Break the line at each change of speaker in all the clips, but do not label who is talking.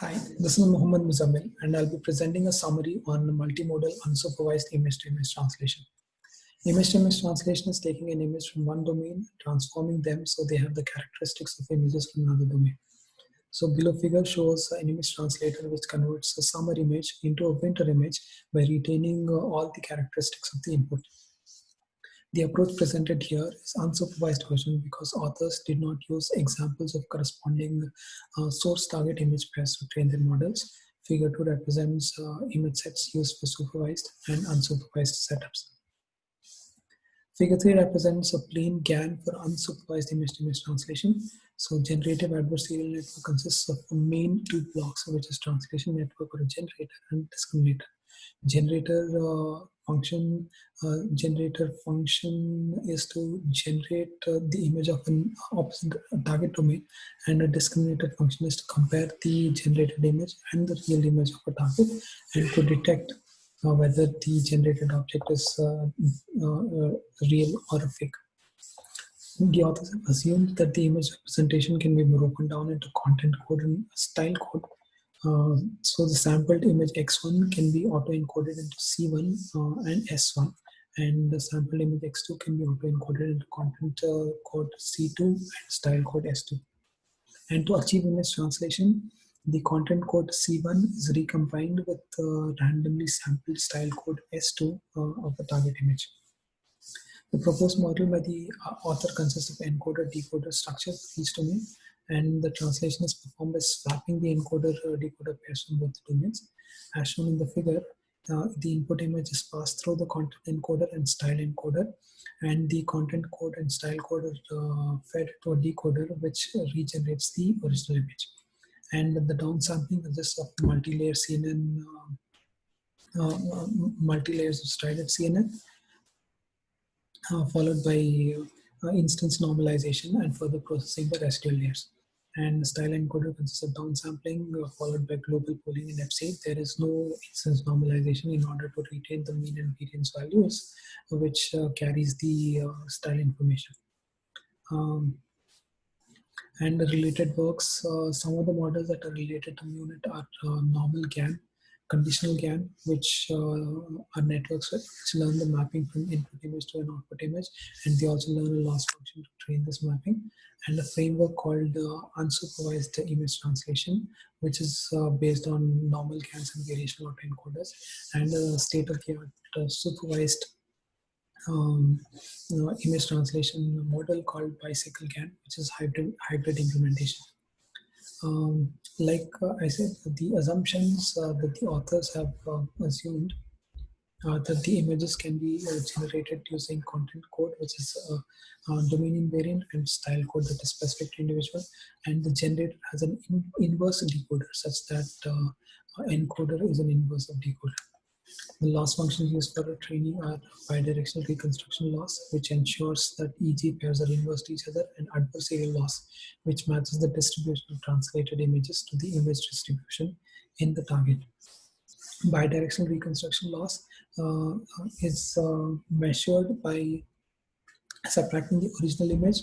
Hi, this is Mohammed Muzammil, and I'll be presenting a summary on multimodal unsupervised image-to-image translation. Image-to-image translation is taking an image from one domain, transforming them so they have the characteristics of images from another domain. So below figure shows an image translator which converts a summer image into a winter image by retaining all the characteristics of the input. The approach presented here is unsupervised version because authors did not use examples of corresponding source target image pairs to train their models. Figure 2 represents image sets used for supervised and unsupervised setups. Figure 3 represents a plain GAN for unsupervised image-to-image translation. So generative adversarial network consists of the main two blocks, which is translation network or a generator and discriminator. Generator function is to generate the image of an opposite target domain, and a discriminator function is to compare the generated image and the real image of a target and to detect whether the generated object is real or a fake. The authors have assumed that the image representation can be broken down into content code and style code. So the sampled image X1 can be auto-encoded into C1 and S1, and the sampled image X2 can be auto-encoded into content code C2 and style code S2. And to achieve image translation, the content code C1 is recombined with randomly sampled style code S2 of the target image. The proposed model by the author consists of encoder-decoder structure for each domain, and the translation is performed by swapping the encoder-decoder pairs from both the domains. As shown in the figure, the input image is passed through the content encoder and style encoder, and the content code and style code are fed to a decoder which regenerates the original image. And the downsampling consists of multi-layer CNN, multi-layers of styled CNN, followed by instance normalization and further processing the residual layers. And the style encoder consists of downsampling followed by global pooling in FSAID. There is no instance normalization in order to retain the mean and variance values, which carries the style information. And the related works, some of the models that are related to MUnit are normal GAN, conditional GAN, which are networks which learn the mapping from input image to an output image, and they also learn a loss function to train this mapping, and a framework called unsupervised image translation, which is based on normal GANs and variational autoencoders, and a state-of-the-art supervised image translation model called bicycle GAN, which is hybrid implementation. Like I said, the assumptions that the authors have assumed that the images can be generated using content code, which is domain invariant, and style code that is specific to individual, and the generator has an inverse decoder such that encoder is an inverse of decoder. The loss functions used for training are bidirectional reconstruction loss, which ensures that EG pairs are inverse to each other, and adversarial loss, which matches the distribution of translated images to the image distribution in the target. Bidirectional reconstruction loss is measured by subtracting the original image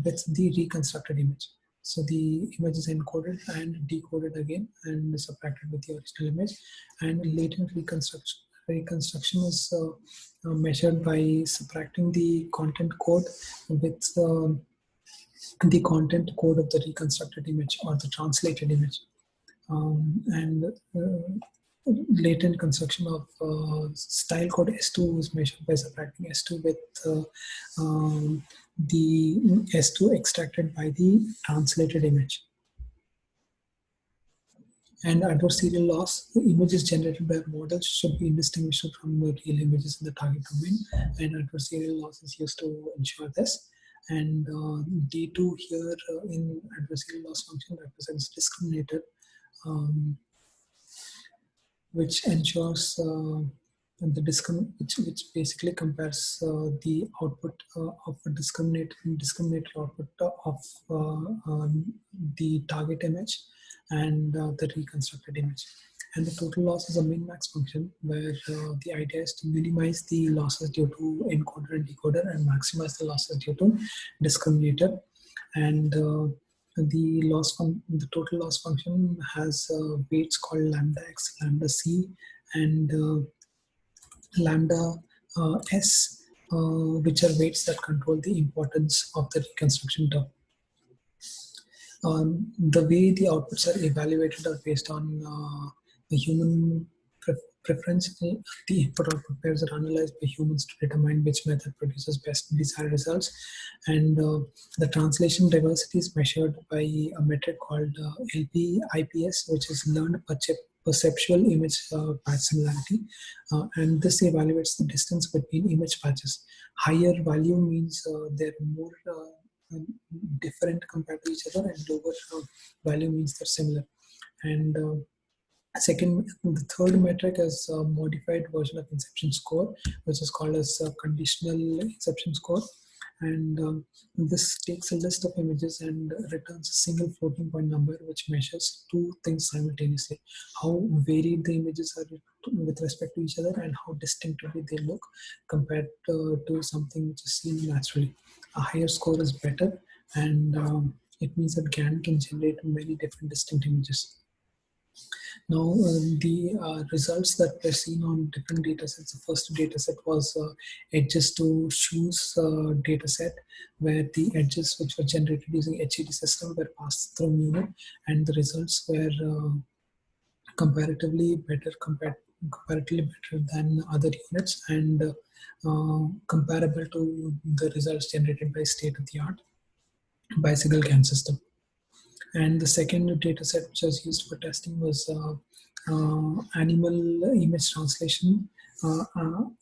with the reconstructed image. So the image is encoded and decoded again and subtracted with the original image. And latent reconstruction is measured by subtracting the content code with the content code of the reconstructed image or the translated image. Latent construction of style code S2 is measured by subtracting S2 with the S2 extracted by the translated image. And adversarial loss, the images generated by models should be indistinguishable from the real images in the target domain, and adversarial loss is used to ensure this. And D2 here in adversarial loss function represents discriminator, which ensures which basically compares the output of a discriminator output of the target image and the reconstructed image. And the total loss is a min-max function where the idea is to minimize the losses due to encoder and decoder and maximize the losses due to discriminator. And the total loss function has weights called lambda x, lambda c, and lambda s, which are weights that control the importance of the reconstruction term. The way the outputs are evaluated are based on the human preference. The input-output pairs are analyzed by humans to determine which method produces best desired results, and the translation diversity is measured by a metric called LP-IPS, which is learned perceptual image patch similarity, and this evaluates the distance between image patches. Higher value means they're more different compared to each other, and lower value means they're similar. And the third metric is a modified version of inception score, which is called as conditional inception score. And this takes a list of images and returns a single floating point number, which measures two things simultaneously: how varied the images are with respect to each other, and how distinctively they look compared to something which is seen naturally. A higher score is better, and it means that GAN can generate many different distinct images. Now, the results that were seen on different datasets, the first dataset was edges to shoes dataset, where the edges which were generated using HED system were passed through MUNIT, and the results were comparatively better than other units, and comparable to the results generated by state-of-the-art bicycle GAN system. And the second data set which was used for testing was animal image translation,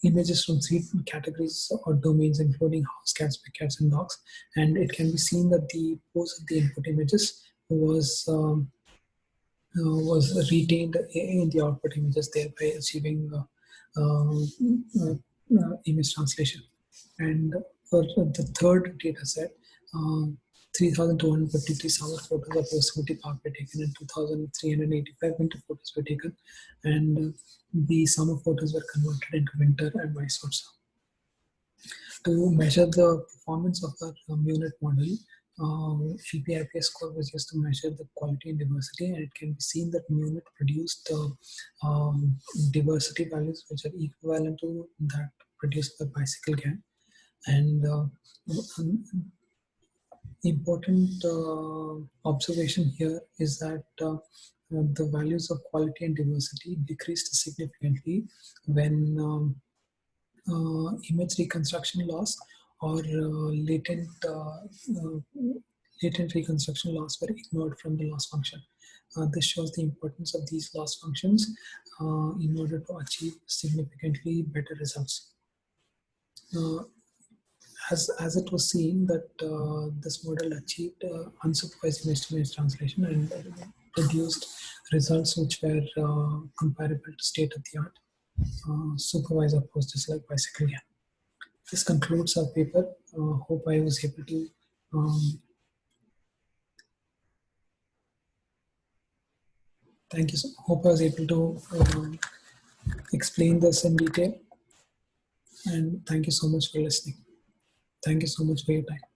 images from 3 categories or domains, including house cats, big cats, and dogs. And it can be seen that the pose of the input images was retained in the output images, thereby achieving image translation. And for the third data set, 3,253 summer photos of Yosemite Park were taken, and 2,385 winter photos were taken, and the summer photos were converted into winter and vice versa. To measure the performance of the MUNIT model, LP-IPS score was used to measure the quality and diversity, and it can be seen that MUNIT produced diversity values which are equivalent to that produced by bicycle GAN. And important observation here is that the values of quality and diversity decreased significantly when image reconstruction loss or latent reconstruction loss were ignored from the loss function. This shows the importance of these loss functions in order to achieve significantly better results. As it was seen that this model achieved unsupervised image-to-image translation and produced results which were comparable to state-of-the-art supervised approach, just like bicycle GAN. This concludes our paper. Hope I was able to hope I was able to explain this in detail, and thank you so much for listening. Thank you so much for your time.